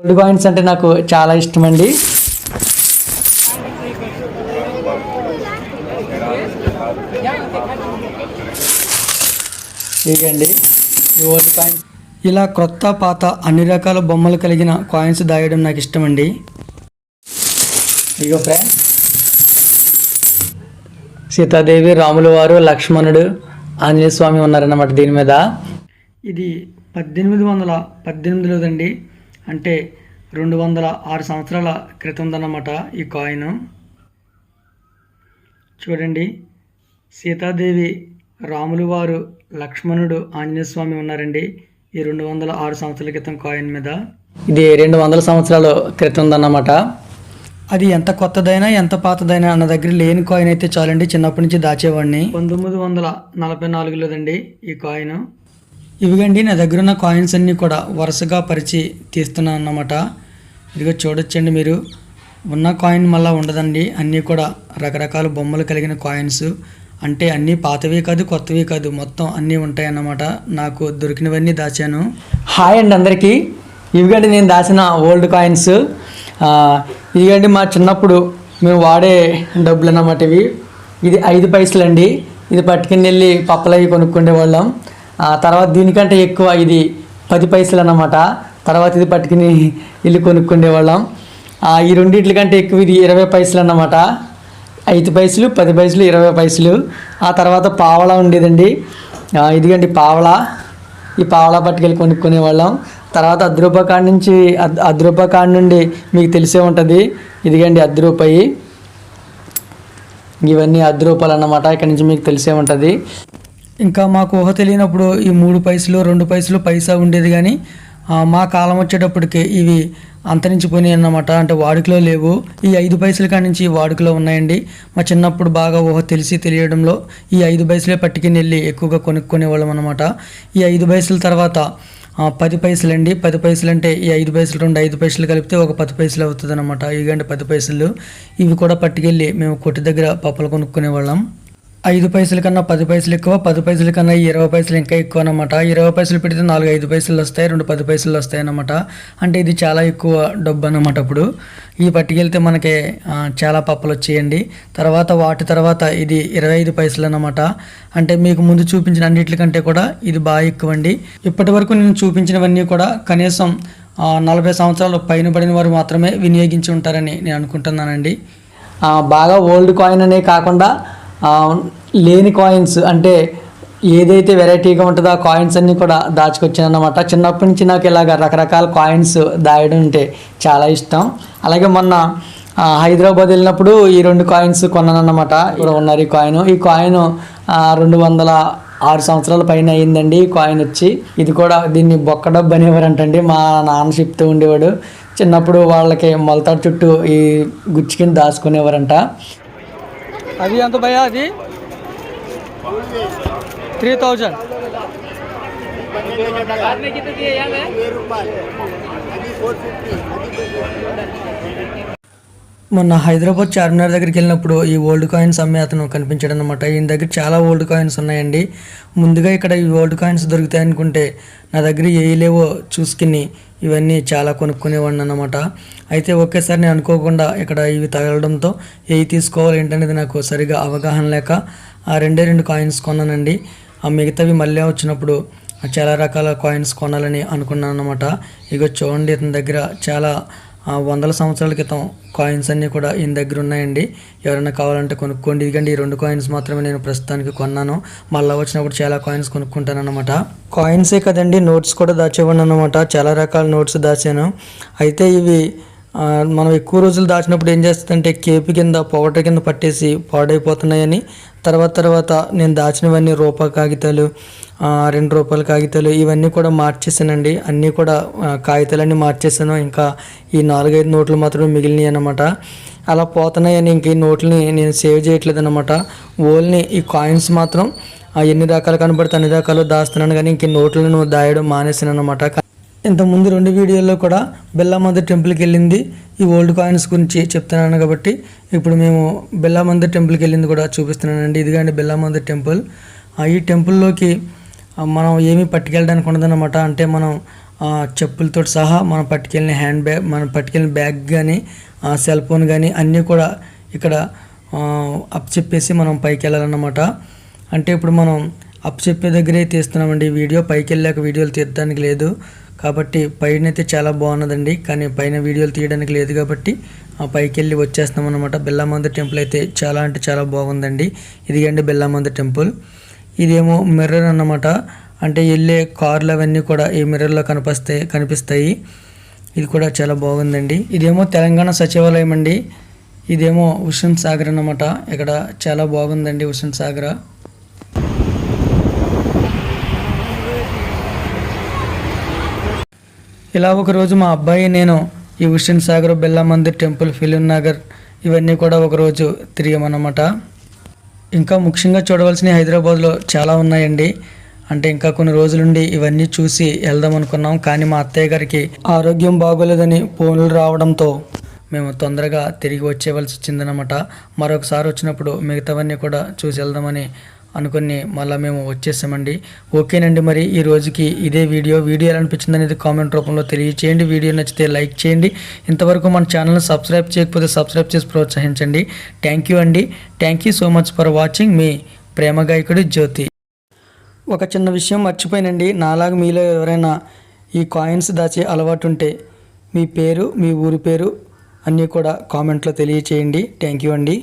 Gold coins అంటే నాకు చాలా ఇష్టం అండి. ఇదండి ఈ ఓల్డ్ కాయిన్స్. ఇలా క్రొత్త పాత అన్ని రకాల బొమ్మలు కలిగిన కాయిన్స్ దాయడం నాకు ఇష్టం అండి. ఇగో ఫ్రెండ్స్, సీతాదేవి, రాముల వారు, లక్ష్మణుడు, ఆంజనేయ స్వామి ఉన్నారన్నమాట దీని మీద. ఇది 1818లోదండి, అంటే 206 సంవత్సరాల క్రితందన్నమాట ఈ కాయిన్. చూడండి, సీతాదేవి, రాములు వారు, లక్ష్మణుడు, ఆంజనేయ స్వామి ఉన్నారండి ఈ 206 సంవత్సరాల క్రితం కాయిన్ మీద. ఇది 200 సంవత్సరాల క్రితందన్నమాట. అది ఎంత కొత్తదైనా ఎంత పాతదైనా నా దగ్గర లేని కాయిన్ అయితే చాలండి, చిన్నప్పటి నుంచి దాచేవాడిని. 1944లోదండి ఈ కాయిన్. ఇవిగండి నా దగ్గర ఉన్న కాయిన్స్ అన్నీ కూడా వరుసగా పరిచి తీస్తున్నాను అన్నమాట. ఇదిగో చూడొచ్చండి మీరు, ఉన్న కాయిన్ మళ్ళీ ఉండదండి, అన్నీ కూడా రకరకాల బొమ్మలు కలిగిన కాయిన్స్. అంటే అన్నీ పాతవి కాదు, కొత్తవి కాదు, మొత్తం అన్నీ ఉంటాయి అన్నమాట. నాకు దొరికినవన్నీ దాచాను. హాయ్ అండి అందరికీ. ఇవిగండి నేను దాచిన ఓల్డ్ కాయిన్స్. ఇదిగండి మా చిన్నప్పుడు మేము వాడే డబ్బులు అన్నమాట ఇవి. ఇది 5 పైసలు అండి. ఇది పట్టుకుని వెళ్ళి పప్పలవి కొనుక్కుండే వాళ్ళం. తర్వాత దీనికంటే ఎక్కువ ఇది 10 పైసలు అన్నమాట. తర్వాత ఇది పట్టుకుని వెళ్ళి కొనుక్కుండే వాళ్ళం. ఈ రెండింటి కంటే ఎక్కువ ఇది 20 పైసలు అన్నమాట. 5 పైసలు, 10 పైసలు, 20 పైసలు. ఆ తర్వాత పావలా ఉండేదండి. ఇదిగండి పావలా. ఈ పావలా పట్టుకెళ్ళి కొనుక్కునే వాళ్ళం. తర్వాత అర్ధ రూపాయి కాడ నుండి మీకు తెలిసే ఉంటుంది. ఇదిగండి రూపాయి. ఇవన్నీ రూపాయలు అన్నమాట. ఇక్కడ నుంచి మీకు తెలిసే ఉంటుంది. ఇంకా మాకు ఊహ తెలియనప్పుడు ఈ 3 పైసలు, 2 పైసలు, పైసా ఉండేది. కానీ మా కాలం వచ్చేటప్పటికి ఇవి అంతరించిపోయినాయి అన్నమాట. అంటే వాడుకలో లేవు. ఈ 5 పైసల కాడి నుంచి వాడుకలో ఉన్నాయండి. మా చిన్నప్పుడు బాగా ఊహ తెలియడంలో ఈ 5 పైసలే పట్టుకుని వెళ్ళి ఎక్కువగా కొనుక్కునే వాళ్ళం అనమాట. ఈ 5 పైసల తర్వాత 10 పైసలు అండి. 10 పైసలు అంటే ఈ 5 పైసలు 5 పైసలు కలిపితే ఒక 10 పైసలు అవుతుంది అనమాట. ఇదిగండి 10 పైసలు. ఇవి కూడా పట్టుకెళ్ళి మేము కొట్టు దగ్గర పప్పులు కొనుక్కునే వాళ్ళం. 5 పైసల కన్నా 10 పైసలు ఎక్కువ, 10 పైసల కన్నా 20 పైసలు ఇంకా ఎక్కువ అనమాట. 20 పైసలు పెడితే 4 5 పైసలు వస్తాయి, 2 10 పైసలు వస్తాయి అన్నమాట. అంటే ఇది చాలా ఎక్కువ డబ్బు అన్నమాట. అప్పుడు ఈ పట్టుకెళ్తే మనకి చాలా పప్పులు వచ్చేయండి. వాటి తర్వాత ఇది 25 పైసలు అన్నమాట. అంటే మీకు ముందు చూపించిన అన్నిటికంటే కూడా ఇది బాగా ఎక్కువ అండి. ఇప్పటి వరకు నేను చూపించినవన్నీ కూడా కనీసం 40 సంవత్సరాలు పైన పడిన వారు మాత్రమే వినియోగించి ఉంటారని నేను అనుకుంటున్నానండి. బాగా ఓల్డ్ కాయిన్ అనే కాకుండా లేని కాయిన్స్, అంటే ఏదైతే వెరైటీగా ఉంటుందో ఆ కాయిన్స్ అన్నీ కూడా దాచుకొచ్చాను అన్నమాట. చిన్నప్పటి నుంచి నాకు ఇలాగ రకరకాల కాయిన్స్ దాయడం అంటే చాలా ఇష్టం. అలాగే మొన్న హైదరాబాద్ వెళ్ళినప్పుడు ఈ 2 కాయిన్స్ కొన్నాను అన్నమాట. ఇక్కడ ఉన్నారు ఈ కాయిన్ 206 సంవత్సరాల పైన అయిందండి ఈ కాయిన్ వచ్చి. ఇది కూడా దీన్ని బొక్క డబ్బు అనేవారంటండి. మా నాన్న చెప్తూ ఉండేవాడు. చిన్నప్పుడు వాళ్ళకి మొలతాడు చుట్టూ ఈ గుచ్చి కింద దాచుకునేవారంట. అది ఎంత భయ? అది 3000. మొన్న హైదరాబాద్ చార్మినార్ దగ్గరికి వెళ్ళినప్పుడు ఈ ఓల్డ్ కాయిన్స్ అమ్మే అతను కనిపించాడు అనమాట. ఈయన దగ్గర చాలా ఓల్డ్ కాయిన్స్ ఉన్నాయండి. ముందుగా ఇక్కడ ఈ ఓల్డ్ కాయిన్స్ దొరుకుతాయి అనుకుంటే నా దగ్గర ఏ లేవో చూసుకుని ఇవన్నీ చాలా కొనుక్కునేవాడిని అన్నమాట. అయితే ఒకేసారి నేను అనుకోకుండా ఇక్కడ ఇవి తగలడంతో ఏవి తీసుకోవాలి ఏంటనేది నాకు సరిగా అవగాహన లేక 2 కాయిన్స్ కొన్నానండి. మిగతావి మళ్ళీ వచ్చినప్పుడు చాలా రకాల కాయిన్స్ కొనాలని అనుకున్నాను అన్నమాట. ఇక చూడండి, ఇతని దగ్గర చాలా 100 సంవత్సరాల క్రితం కాయిన్స్ అన్నీ కూడా ఈయన దగ్గర ఉన్నాయండి. ఎవరైనా కావాలంటే కొనుక్కోండి. ఇదిగండి ఈ 2 కాయిన్స్ మాత్రమే నేను ప్రస్తుతానికి కొన్నాను. మళ్ళీ వచ్చినప్పుడు చాలా కాయిన్స్ కొనుక్కుంటాను అనమాట. కాయిన్సే కదండి, నోట్స్ కూడా దాచేవాడిని అనమాట. చాలా రకాల నోట్స్ దాచాను. అయితే ఇవి మనం ఎక్కువ రోజులు దాచినప్పుడు ఏం చేస్తుందంటే కేపీ కింద పౌడర్ కింద పట్టేసి పాడైపోతున్నాయని తర్వాత నేను దాచినవన్నీ రూపాయి కాగితాలు, 2 రూపాయల కాగితాలు ఇవన్నీ కూడా మార్చేసానండి. అన్నీ కూడా కాగితాలన్నీ మార్చేసాను. ఇంకా ఈ 4-5 నోట్లు మాత్రమే మిగిలినాయి అన్నమాట. అలా పోతున్నాయని ఇంక ఈ నోట్లని నేను సేవ్ చేయట్లేదు అనమాట. ఓన్లీ ఈ కాయిన్స్ మాత్రం ఎన్ని రకాలు కనబడితే అన్ని రకాలు దాస్తున్నాను. కానీ ఇంక నోట్లను దాయడం మానేసాను అనమాట. ఇంతకుముందు 2 వీడియోల్లో కూడా బిర్లా మందిర్ టెంపుల్కి వెళ్ళింది ఈ ఓల్డ్ కాయిన్స్ గురించి చెప్తున్నాను కాబట్టి ఇప్పుడు మేము బిర్లా మందిర్ టెంపుల్కి వెళ్ళింది కూడా చూపిస్తున్నానండి. ఇదిగండి బిర్లా మందిర్ టెంపుల్. ఈ టెంపుల్లోకి మనం ఏమీ పట్టుకెళ్ళడానికి ఉండదన్నమాట. అంటే మనం చెప్పులతో సహా మనం పట్టుకెళ్ళిన హ్యాండ్ బ్యాగ్, మనం పట్టుకెళ్ళిన బ్యాగ్ కానీ సెల్ ఫోన్ కానీ అన్నీ కూడా ఇక్కడ అప్ చెప్పేసి మనం పైకి వెళ్ళాలన్నమాట. అంటే ఇప్పుడు మనం అప్ చెప్పే దగ్గరే తీస్తున్నామండి వీడియో, పైకి వెళ్ళాక వీడియోలు తీయడానికి లేదు కాబట్టి. పైన అయితే చాలా బాగున్నదండి, కానీ పైన వీడియోలు తీయడానికి లేదు కాబట్టి పైకి వెళ్ళి వచ్చేస్తాం అనమాట. బిర్లామందిర్ టెంపుల్ అయితే చాలా అంటే చాలా బాగుందండి. ఇదిగండి బిర్లామందిర్ టెంపుల్. ఇదేమో మిర్రర్ అన్నమాట, అంటే వెళ్ళే కార్లు అవన్నీ కూడా ఈ మిర్రర్లో కనిపిస్తాయి. ఇది కూడా చాలా బాగుందండి. ఇదేమో తెలంగాణ సచివాలయం అండి. ఇదేమో హుస్సేన్ సాగర్ అన్నమాట. ఇక్కడ చాలా బాగుందండి హుస్సేన్ సాగర్. ఇలా ఒకరోజు మా అబ్బాయి నేను ఈ హుస్సేన్ సాగర్, బిర్లామందిర్ టెంపుల్, ఫిలిం నగర్ ఇవన్నీ కూడా ఒకరోజు తిరిగామన్నమాట. ఇంకా ముఖ్యంగా చూడవలసినవి హైదరాబాద్లో చాలా ఉన్నాయండి. అంటే ఇంకా కొన్ని రోజులుండి ఇవన్నీ చూసి వెళ్దాం అనుకున్నాం, కానీ మా అత్తయ్య గారికి ఆరోగ్యం బాగోలేదని ఫోన్లు రావడంతో మేము తొందరగా తిరిగి వచ్చేవలసి వచ్చిందనమాట. మరొకసారి వచ్చినప్పుడు మిగతావన్నీ కూడా చూసి వెళ్దామని అనుకుని మళ్ళీ మేము వచ్చేసామండి. ఓకేనండి, మరి ఈ రోజుకి ఇదే వీడియో ఎలా అనిపించింది అనేది కామెంట్ రూపంలో తెలియచేయండి. వీడియో నచ్చితే లైక్ చేయండి. ఇంతవరకు మన ఛానల్ని సబ్స్క్రైబ్ చేయకపోతే సబ్స్క్రైబ్ చేసి ప్రోత్సహించండి. థ్యాంక్ యూ అండి. Thank you so much for watching. మీ ప్రేమ గాయకుడు జ్యోతి. ఒక చిన్న విషయం మర్చిపోయినండి, నాలాగా మీలో ఎవరైనా ఈ కాయిన్స్ దాచే అలవాటు ఉంటే మీ పేరు, మీ ఊరి పేరు అన్నీ కూడా కామెంట్లో తెలియచేయండి. థ్యాంక్ యూ అండి.